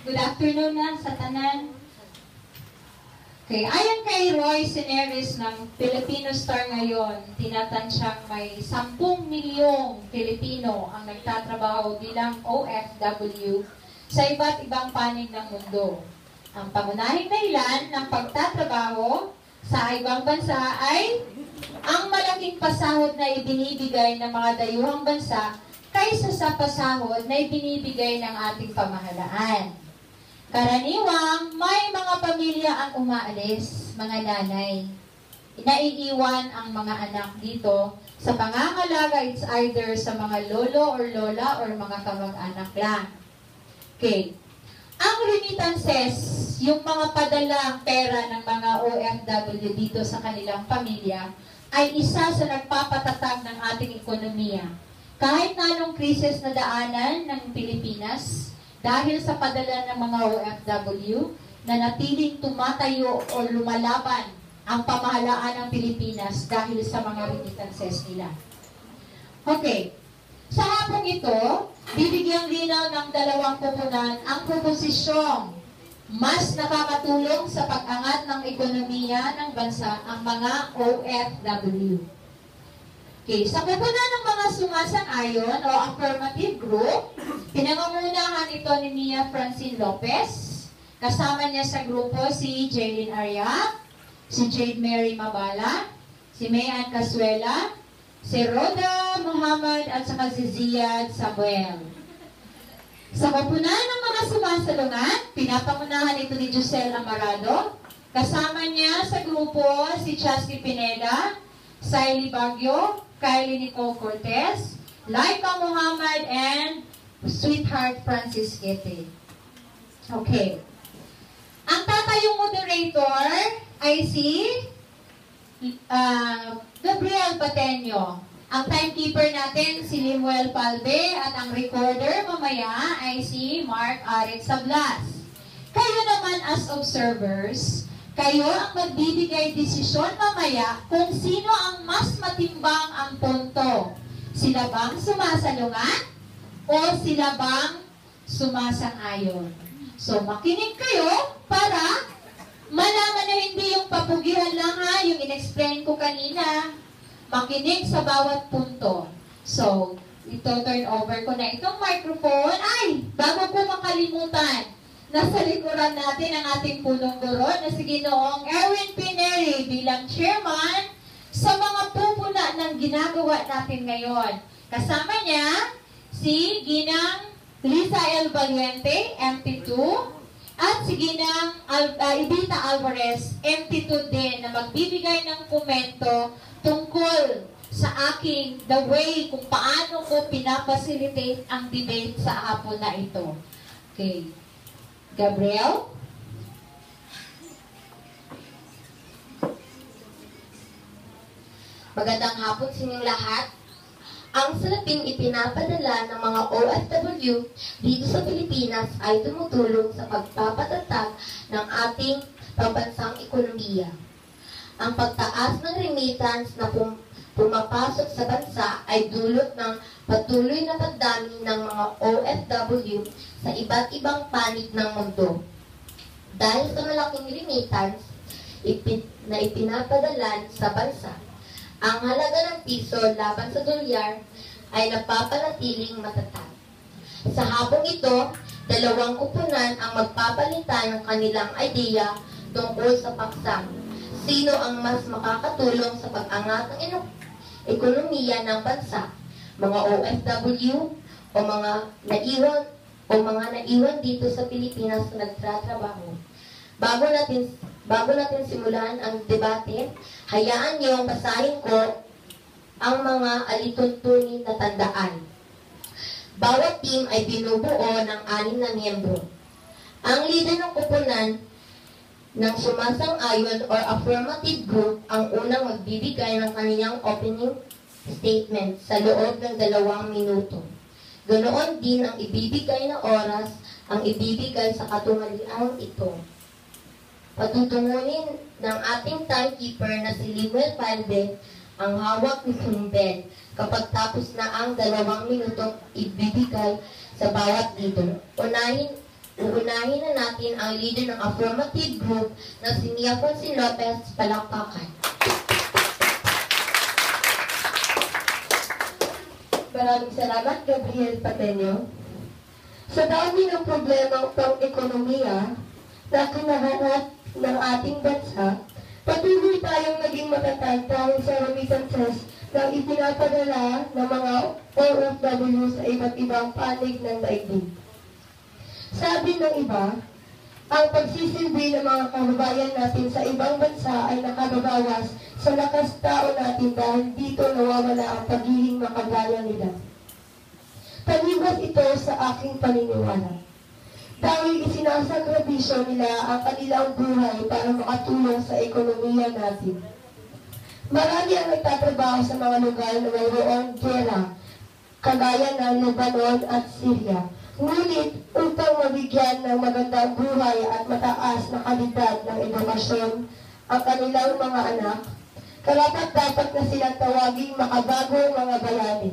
Good afternoon na sa tanan. Okay, ayon kay Roy Seneris ng Filipino Star ngayon, tinatansiyang may 10 milyong Pilipino ang nagtatrabaho bilang OFW sa iba't ibang panig ng mundo. Ang pangunahing dahilan ng pagtatrabaho sa ibang bansa ay ang malaking pasahod na ibinibigay ng mga dayuhang bansa kaysa sa pasahod na ibinibigay ng ating pamahalaan. Karaniwang may mga pamilya ang umaalis, mga nanay. Naiiwan ang mga anak dito sa pangangalaga, it's either sa mga lolo or lola or mga kamag-anak lang. Okay. Ang remittances, yung mga padalang pera ng mga OFW dito sa kanilang pamilya, ay isa sa nagpapatatag ng ating ekonomiya. Kahit na anong krisis na daanan ng Pilipinas, dahil sa padala ng mga OFW na natiling tumatayo o lumalaban ang pamahalaan ng Pilipinas dahil sa mga remittances nila. Okay. Sa hapong ito, bibigyang linaw ng dalawang pupunan ang proposisyong mas nakakatulong sa pag-angat ng ekonomiya ng bansa ang mga OFW. Okay, sa pupunan ng mga sumasang-ayon o affirmative group, pinangungunahan ito ni Mia Francine Lopez. Kasama niya sa grupo si Jaylin Arya, si Jade Mary Mabala, si Mayan Casuela, si Roda Muhammad at saka si Ziad Samuel. Sa pupunan ng mga sumasalungan, pinapangunahan ito ni Giselle Amarado. Kasama niya sa grupo si Chasky Pineda, Saily Bagyo, Kylie Nicole Cortez, Laika Muhammad, and Sweetheart Francis Gete. Okay. Ang tatayong moderator ay si Gabriel Pateño. Ang timekeeper natin si Limuel Palbe at ang recorder mamaya ay si Mark Arit Sablas. Kayo naman as observers, kayo ang magbibigay desisyon mamaya kung sino ang mas matimbang ang punto. Sila bang sumasalungan o sila bang sumasang-ayon? So, makinig kayo para malaman na hindi yung papugihan lang ha, yung in-explain ko kanina. Makinig sa bawat punto. So, ito turn over ko na itong microphone. Ay, bago ko makalimutan, nasa likuran natin ang ating punong guro na si Ginoong Erwin Pineri bilang chairman sa mga pupuna ng ginagawa natin ngayon. Kasama niya si Ginang Lisa L. Valiente, MT2, at si Ginang Ibita Alvarez, MT2 din, na magbibigay ng komento tungkol sa aking the way kung paano ko pinapacilitate ang debate sa hapon na ito. Okay. Gabriel? Magandang hapon sa inyong lahat. Ang salaping ipinapadala ng mga OFW dito sa Pilipinas ay tumutulong sa pagpapatatag ng ating pambansang ekonomiya. Ang pagtaas ng remittance na pumapasok sa bansa ay dulot ng patuloy na pagdami ng mga OFW sa iba't ibang panig ng mundo. Dahil sa malaking remittance na ipinapadala sa bansa, ang halaga ng piso laban sa dolyar ay napapanatiling matatag. Sa hapong ito, dalawang kupunan ang magpapalitan ng kanilang ideya tungkol sa paksa. Sino ang mas makakatulong sa pag-angat ng ekonomiya ng bansa? Mga OFW o mga naiwan dito sa Pilipinas na nagtatrabaho. Bago natin simulan ang debate, hayaan niyong basahin ko ang mga alituntunin na tandaan. Bawat team ay binubuo ng 6 na miyembro. Ang leader ng kupunan ng sumasang-ayon or affirmative group ang unang magbibigay ng kanyang opening statement sa loob ng 2 minuto. Ganoon din ang ibibigay na oras ang ibibigay sa katunghaliang ito. Patutungunin ng ating timekeeper na si Limuel Palbe ang hawak ni Kumbel kapag tapos na ang 2 minutong ibibigay sa bawat leader. Uunahin na natin ang leader ng affirmative group na si Mia Fonsin Lopez. Palakpakan. Maraming salamat, Gabriel Patenio. Sa dami ng problemang pang-ekonomiya na kinaharap ng ating bansa, patuloy tayong naging matatag dahil sa remittances na ipinapadala ng mga OFW sa iba't ibang panig ng daigdig. Sabi ng iba, ang pagsisilbi ng mga kababayan natin sa ibang bansa ay nakababawas sa lakas tao natin dahil dito nawawala ang pagiging makagaya nila. Taliwas ito sa aking paniniwala. Dahil isinasakripisyo nila ang kanilang buhay para makatulong sa ekonomiya natin. Marami ang nagtatrabaho sa mga lugar na mayroong gera, kagaya ng Lebanon at Syria. Ngunit upang mabigyan ng magandang buhay at mataas na kalidad ng edukasyon ang kanilang mga anak, karapat-dapat na silang tawaging makabagong mga bayani.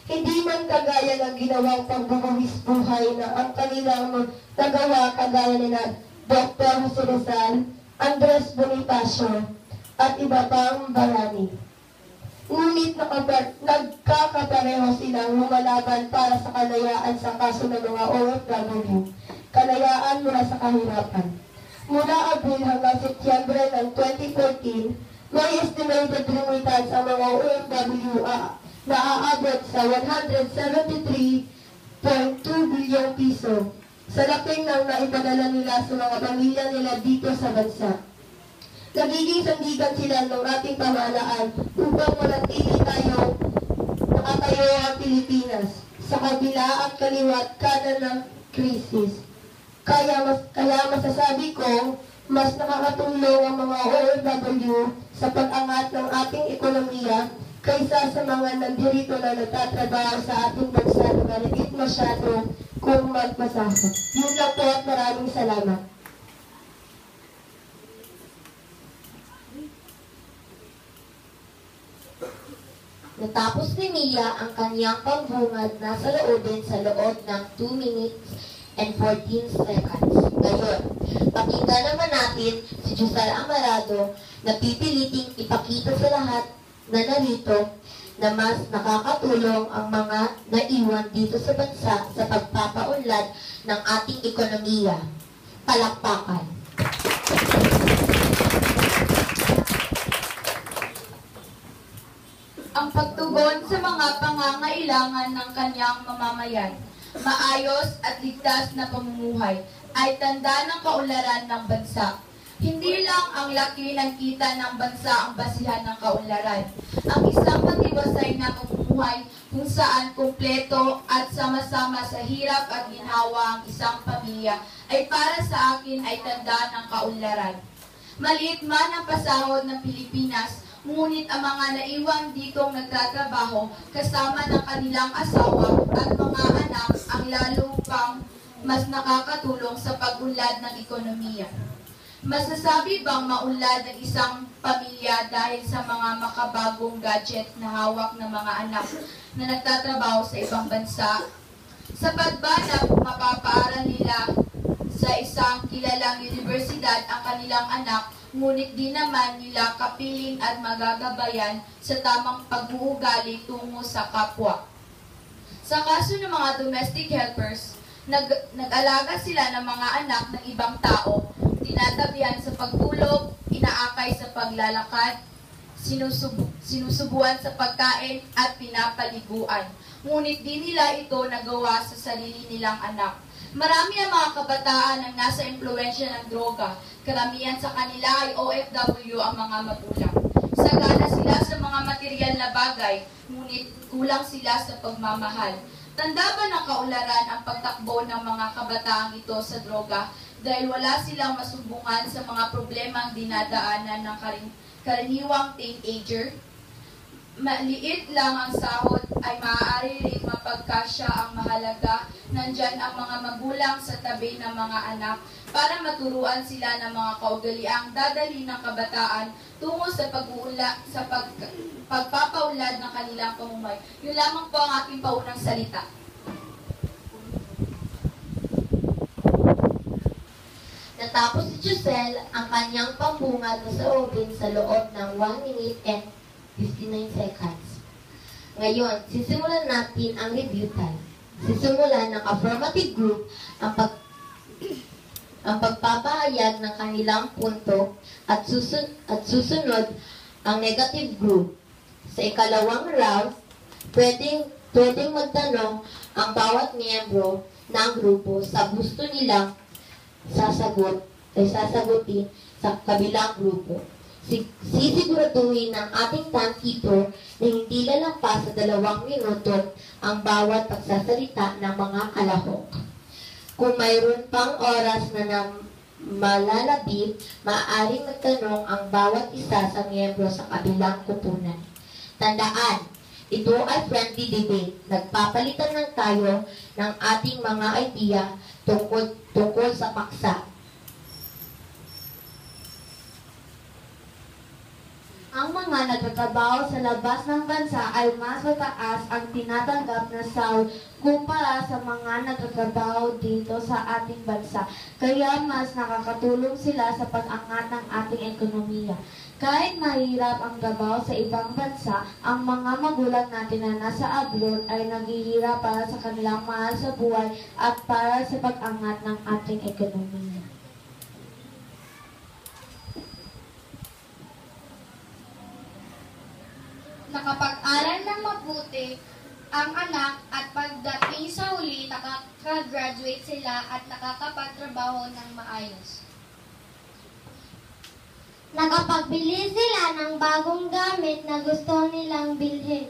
Hindi man kagaya ng ginawang pagbubuwis buhay na ang kanilang nagawa kagaya nila Dr. Jose Rizal, Andres Bonifacio, at iba pang bayani. Ngunit nagkakapareho silang lumalaban para sa kalayaan sa kaso ng mga OFW, kalayaan mula sa kahirapan. Mula Abril hanggang Setyembre ng 2014, may estimated remittance ang mga OFW na aabot sa 173.2 bilyong piso sa laking ng naipadala nila sa mga pamilya nila dito sa bansa. Nagiging sandigan sila ng ating pamahalaan upang manatili tayo nakatayo ang Pilipinas sa kabila at kaliwat kanan ng krisis. Kaya masasabi ko, mas nakakatulong ang mga OFW sa pag-angat ng ating ekonomiya kaysa sa mga nandirito na nagtatrabaho sa ating bansa na maliit masyado kung magmasahod. Yun lang po at maraming salamat. Natapos ni Mia ang kanyang pambungad na sa loobin sa loob ng 2 minutes and 14 seconds. Ngayon, pakinggan naman natin si Josal Amarado na pipiliting ipakita sa lahat na narito na mas nakakatulong ang mga naiwan dito sa bansa sa pagpapaunlad ng ating ekonomiya. Palakpakan. Ang pagtugon sa mga pangangailangan ng kanyang mamamayan, maayos at ligtas na pamumuhay, ay tanda ng kaunlaran ng bansa. Hindi lang ang laki ng kita ng bansa ang basihan ng kaunlaran. Ang isang matiwasay na pamumuhay kung saan kumpleto at sama-sama sa hirap at ginhawa ang isang pamilya ay para sa akin ay tanda ng kaunlaran. Maliit man ang pasahod ng Pilipinas, ngunit ang mga naiwang ditong nagtatrabaho kasama ng kanilang asawa at mga anak ang lalo pang mas nakakatulong sa pag-unlad ng ekonomiya. Masasabi bang maunlad ng isang pamilya dahil sa mga makabagong gadget na hawak ng mga anak na nagtatrabaho sa ibang bansa? Sapat ba na mapapaaral nila sa isang kilalang universidad ang kanilang anak, ngunit di naman nila kapiling at magagabayan sa tamang pag-uugali tungo sa kapwa? Sa kaso ng mga domestic helpers, nag-alaga sila ng mga anak ng ibang tao, tinatabihan sa pagtulog, inaakay sa paglalakad, sinusubuan sa pagkain at pinapaliguan. Ngunit di nila ito nagawa sa sarili nilang anak. Marami ang mga kabataan ang nasa impluwensya ng droga. Karamihan sa kanila ay OFW ang mga magulang. Sagana sila sa mga material na bagay, ngunit kulang sila sa pagmamahal. Tanda ba ng kaunlaran ang pagtakbo ng mga kabataang ito sa droga dahil wala silang masumbungan sa mga problemang dinadaanan ng karaniwang teenager? Maliit lang ang sahod ay maaari rin mapagkasya ang mahalaga. Nandyan ang mga magulang sa tabi ng mga anak para maturuan sila ng mga kaugaliang dadali ng kabataan tungo sa pagpapaunlad ng kanilang pamumuhay. Yun lamang po ang aking paunang salita. Natapos ni Giselle ang kanyang pambungad na saobin sa loob ng 1 minute and 59 seconds. Ngayon, sisimulan natin ang review time. Sisimulan ng affirmative group ang pagpapahayag ng kanilang punto at susunod ang negative group. Sa ikalawang round, pwedeng magtanong ang bawat miyembro ng grupo sa gusto nilang sasagutin sa kabilang grupo. Sisiguraduhin ng ating timekeeper na hindi lalampas sa 2 minuto ang bawat pagsasalita ng mga kalahok. Kung mayroon pang oras na malalabit, maaaring magtanong ang bawat isa sa miyembro sa kabilang kupunan. Tandaan, ito ay friendly debate. Nagpapalitan lang tayo ng ating mga idea tungkol sa paksa. Ang mga nagtatrabaho sa labas ng bansa ay mas mataas ang tinatanggap na sahod kumpara sa mga nagtatrabaho dito sa ating bansa. Kaya mas nakakatulong sila sa pag-angat ng ating ekonomiya. Kahit mahirap ang trabaho sa ibang bansa, ang mga magulang natin na nasa abroad ay naghihirap para sa kanilang mahal sa buhay at para sa pag-angat ng ating ekonomiya. Nakapag-aral ng mabuti ang anak at pagdating sa huli, nakaka-graduate sila at nakakapagtrabaho ng maayos. Nakapagbili sila ng bagong gamit na gusto nilang bilhin.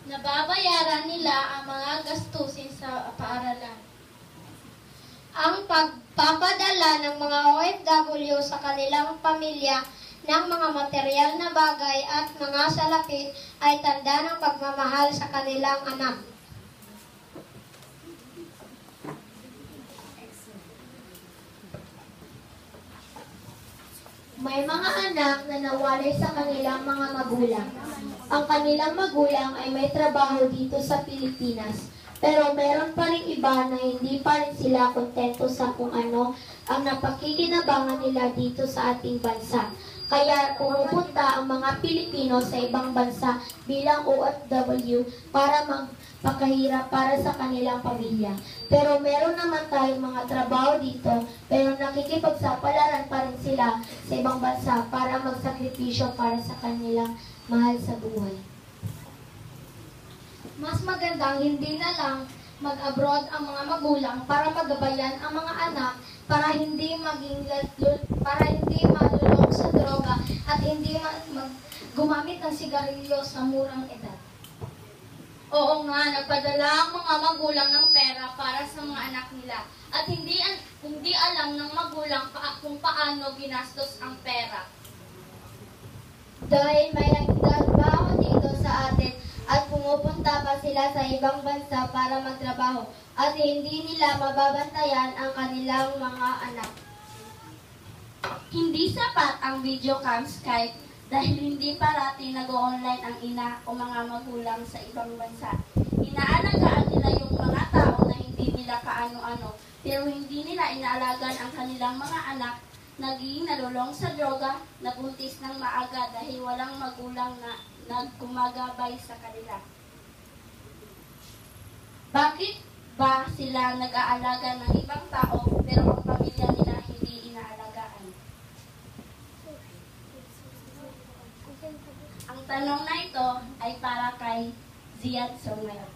Nababayaran nila ang mga gastusin sa paaralan. Ang pagpapadala ng mga OFW sa kanilang pamilya ng mga material na bagay at mga salapi ay tanda ng pagmamahal sa kanilang anak. May mga anak na nawalay sa kanilang mga magulang. Ang kanilang magulang ay may trabaho dito sa Pilipinas, pero meron pa rin iba na hindi pa rin sila kontento sa kung ano ang napakikinabangan nila dito sa ating bansa. Kaya pumupunta ang mga Pilipino sa ibang bansa bilang OFW para magpakahirap para sa kanilang pamilya. Pero meron naman tayong mga trabaho dito, pero nakikipagsapalaran pa rin sila sa ibang bansa para magsakripisyo para sa kanilang mahal sa buhay. Mas magandang hindi na lang mag-abroad ang mga magulang para magabayan ang mga anak para hindi malulong sa droga at hindi gumamit ng sigarilyo sa murang edad. Oo nga, nagpadala ang mga magulang ng pera para sa mga anak nila at hindi alam ng magulang kung paano ginastos ang pera. Dahil may nagtatrabaho dito sa atin at pumupunta pa sila sa ibang bansa para magtrabaho at hindi nila mababantayan ang kanilang mga anak. Hindi sapat ang video cam Skype dahil hindi parati nag-online ang ina o mga magulang sa ibang bansa. Inaalagaan nila yung mga tao na hindi nila kaano-ano, pero hindi nila inaalagaan ang kanilang mga anak, naging nalulong sa droga, nabuntis ng maaga dahil walang magulang na nagkumagabay sa kanila. Bakit ba sila nag-aalaga ng ibang tao pero ang pamilya nila hindi inaalagaan? Ang tanong na ito ay para kay Ziad Somer.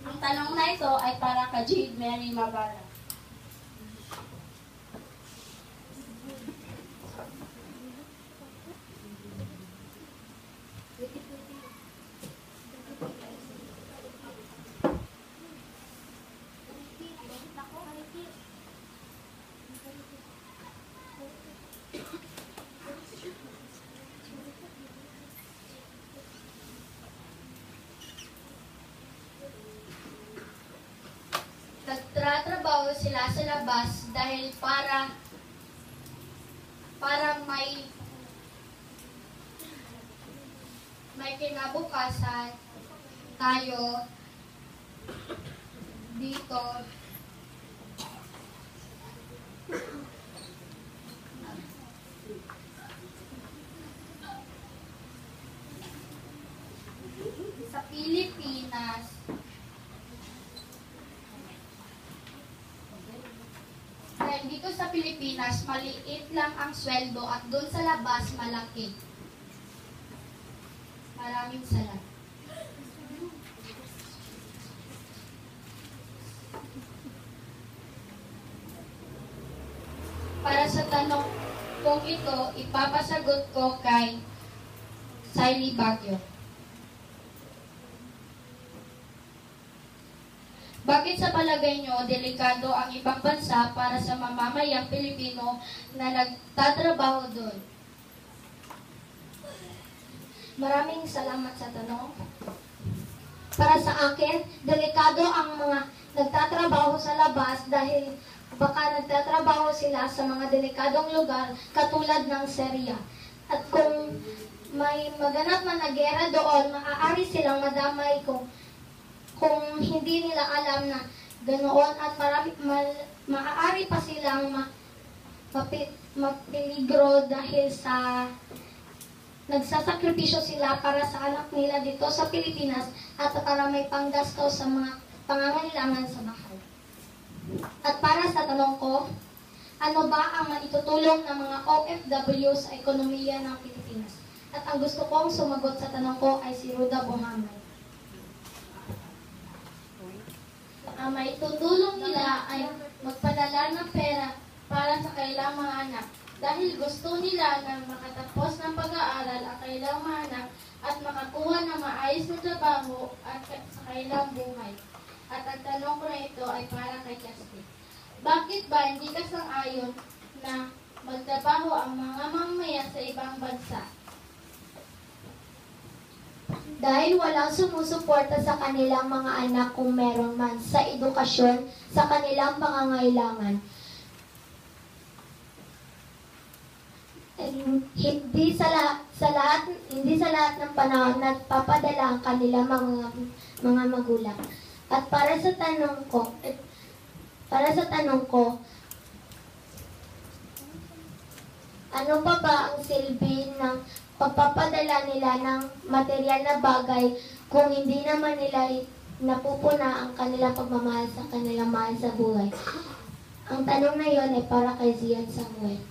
Ang tanong na ito ay para kay Jade Mary Mabara. Nagtatrabaho sila sa labas dahil para may kinabukasan tayo dito sa Pilipinas. Dahil dito sa Pilipinas, maliit lang ang sweldo at doon sa labas, malaki. Maraming salamat. Para sa tanong kung ito, ipapasagot ko kay Siley Baguio. Bakit sa palagay nyo, delikado ang ibang bansa para sa mamamayang Pilipino na nagtatrabaho doon? Maraming salamat sa tanong. Para sa akin, delikado ang mga nagtatrabaho sa labas dahil baka nagtatrabaho sila sa mga delikadong lugar katulad ng Syria. At kung may maganap man na gera doon, maaari silang madamay kung hindi nila alam na ganoon at maaari pa silang mapiligro dahil sa nagsasakripisyo sila para sa anak nila dito sa Pilipinas at para may panggasto sa mga pangangailangan sa bahay. At para sa tanong ko, ano ba ang maitutulong ng mga OFW sa ekonomiya ng Pilipinas? At ang gusto kong sumagot sa tanong ko ay si Ruda Buhamay. Ang maitutulong nila ay magpadala ng pera para sa kailang mga anak dahil gusto nila na makatapos ng pag-aaral ang kailang mga anak at makakuha ng maayos na trabaho at sa kailang buhay. At ang tanong ko na ito ay para kay Justin. Bakit ba hindi ka sang-ayon na magtrabaho ang mga mamamayan sa ibang bansa? Dahil walang sumusuporta sa kanilang mga anak kung meron man sa edukasyon sa kanilang pangangailangan. Hindi sa lahat ng panahon nagpapadala ang kanilang mga magulang. At para sa tanong ko, ano pa ba ang silbi ng pagpapadala nila ng material na bagay kung hindi naman nila napupuna ang kanilang pagmamahal sa kanilang mahal sa buhay? Ang tanong na yon ay para kay Zian Samuel.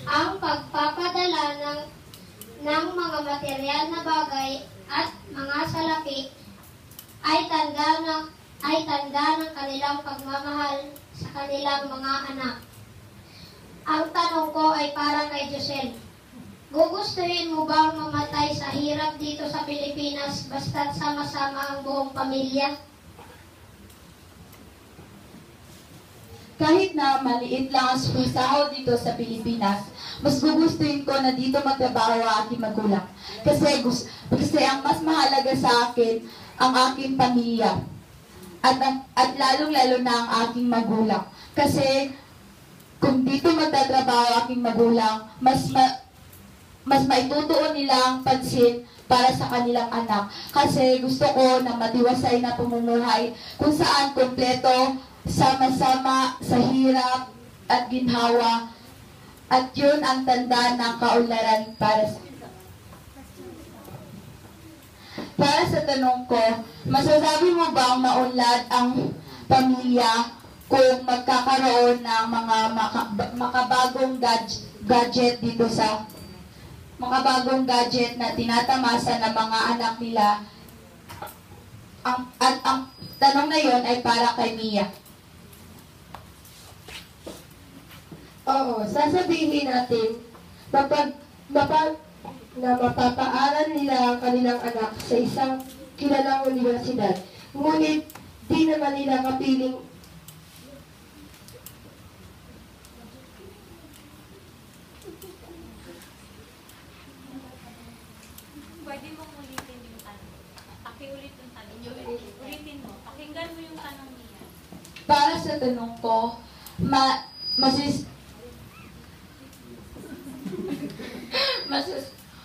Ang pagpapadala ng mga material na bagay at mga salapi ay tanda ng kanilang pagmamahal sa kanilang mga anak. Ang tanong ko ay para kay Josel. Gugustuhin mo bang mamatay sa hirap dito sa Pilipinas basta't sama-sama ang buong pamilya? Kahit na maliit lang ang sahod dito sa Pilipinas, mas gugustuhin ko na dito magtrabaho ang aking magulang. Kasi ang mas mahalaga sa akin, ang aking pamilya. At lalong-lalo na ang aking magulang. Kasi kung dito magtatrabaho ang aking magulang, mas maitutuon nila ang pansin para sa kanilang anak. Kasi gusto ko na matiwasay na pamumuhay kung saan kompleto, sama-sama sa hirap at ginhawa. At yun ang tanda ng kaunlaran para sa tanong ko, masasabi mo bang maunlad ang pamilya kung magkakaroon ng mga makabagong gadget dito sa makabagong gadget na tinatamasa ng mga anak nila? Ang tanong na yon ay para kay Mia. Oo, sasabihin natin na mapapaaral nila ang kanilang anak sa isang kilalang universidad. Ngunit di naman nila kapiling Pwede mong ulitin yung tanong. Pakiulit yung tanong. Ulitin mo. Pakinggan mo yung tanong niya. Para sa tanong ko,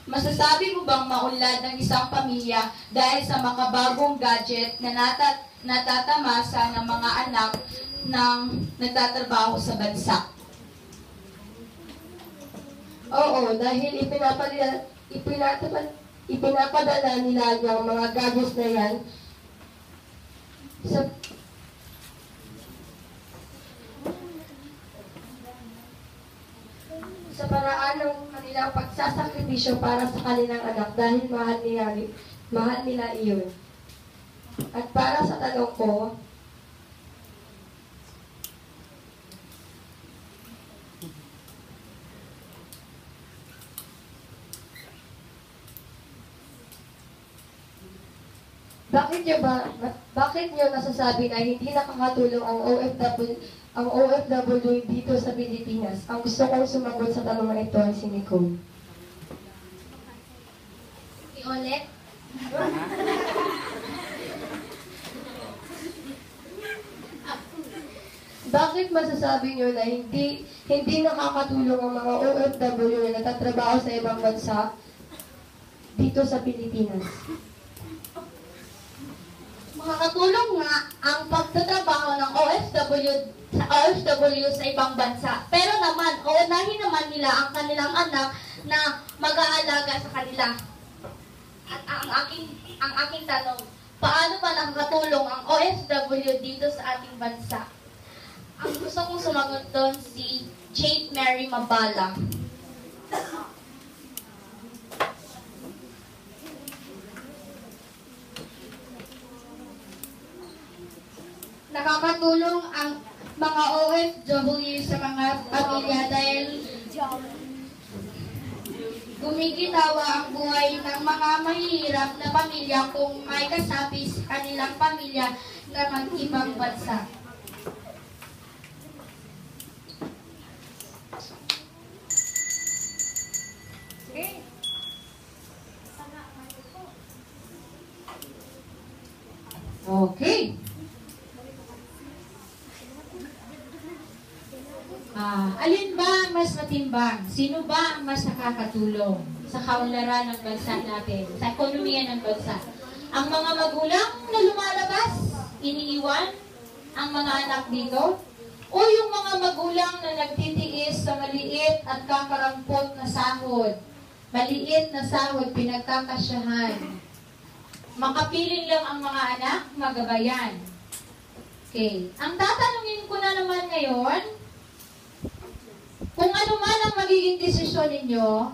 Masasabi mo bang maunlad ng isang pamilya dahil sa makabagong gadget na natatamasa ng mga anak ng nagtatrabaho sa bansa? Oo, dahil ipinapadala nila yung mga gadgets na yan sa paraan ng kanilang pagsasakripisyo para sa kanilang anak dahil mahal nila iyon. At para sa tanong ko, bakit nyo nasasabi na hindi nakakatulong ang OFW dito sa Pilipinas? Ang gusto kong sumagot sa tanong na ito ay si Nicole. Ulit. Bakit masasabi nyo na hindi nakakatulong ang mga OFW na nagtatrabaho sa ibang bansa dito sa Pilipinas? Makakatulong nga ang pagtatrabaho ng OFW sa ibang bansa. Pero naman, uunahin naman nila ang kanilang anak na mag-aalaga sa kanila. At ang aking tanong, paano ba nakakatulong ang OFW dito sa ating bansa? Ang gusto kong sumagot doon si Jade Mary Mabala. Nakakatulong ang mga OFW sa mga pamilya dahil gumiginawa ang buhay ng mga mahihirap na pamilya kung may kasapi sa kanilang pamilya na mag-ibang bansa. Okay. Alin ba ang mas matimbang? Sino ba ang mas nakakatulong sa kaunlaran ng bansa natin, sa ekonomiya ng bansa? Ang mga magulang na lumalabas, iniiwan ang mga anak dito? O yung mga magulang na nagtitiis sa maliit at kakarampot na sahod? Maliit na sahod, pinagkakasyahan. Makapiling lang ang mga anak, magabayan. Okay. Ang tatanungin ko na naman ngayon, kung ano man ang magiging desisyon ninyo,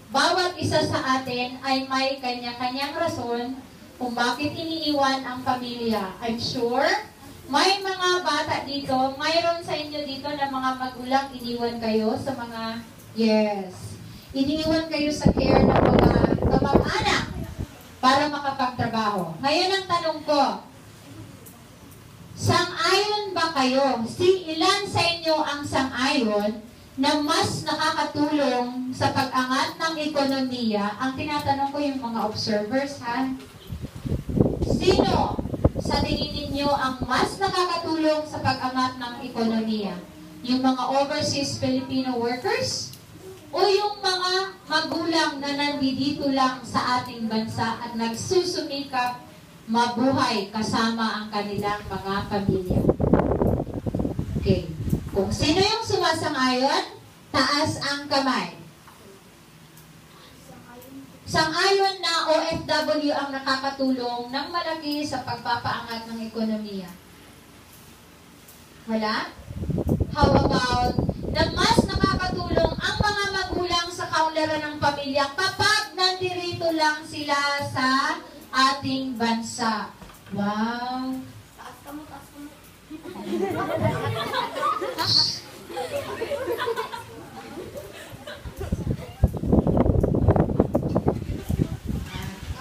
bawat isa sa atin ay may kanya-kanyang rason kung bakit iniiwan ang pamilya. I'm sure, may mga bata dito, mayroon sa inyo dito na mga magulang iniwan kayo sa mga, yes, iniiwan kayo sa care ng mga kamag-anak para makapagtrabaho. Ngayon ang tanong ko, sang-ayon ba kayo? Ilan sa inyo ang sang-ayon na mas nakakatulong sa pag-angat ng ekonomiya? Ang tinatanong ko yung mga observers, ha? Sino sa tingin ninyo ang mas nakakatulong sa pag-angat ng ekonomiya? Yung mga overseas Filipino workers? O yung mga magulang na nandito lang sa ating bansa at nagsusumikap mabuhay kasama ang kanilang mga pamilya? Okay. Kung sino yung sumasang-ayon, taas ang kamay. Sang-ayon na OFW ang nakakatulong ng malaki sa pagpapaangat ng ekonomiya. Wala? How about na mas nakakatulong ang mga magulang sa kaunlaran ng pamilya kapag nandirito lang sila sa ating bansa? Wow! Taas ka mo.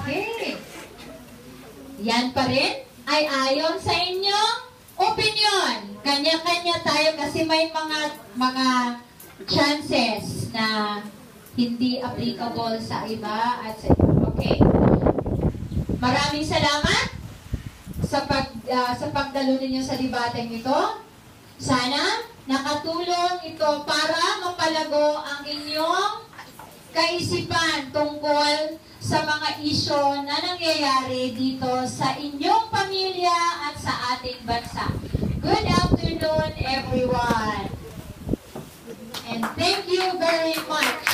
Okay. Yan pa rin ay ayon sa inyong opinion. Kanya-kanya tayo kasi may mga chances na hindi applicable sa iba at sa iba. Okay. Maraming salamat sa pagdalo ninyo sa debateng ito. Sana nakatulong ito para mapalago ang inyong kaisipan tungkol sa mga isyo na nangyayari dito sa inyong pamilya at sa ating bansa. Good afternoon, everyone. And thank you very much.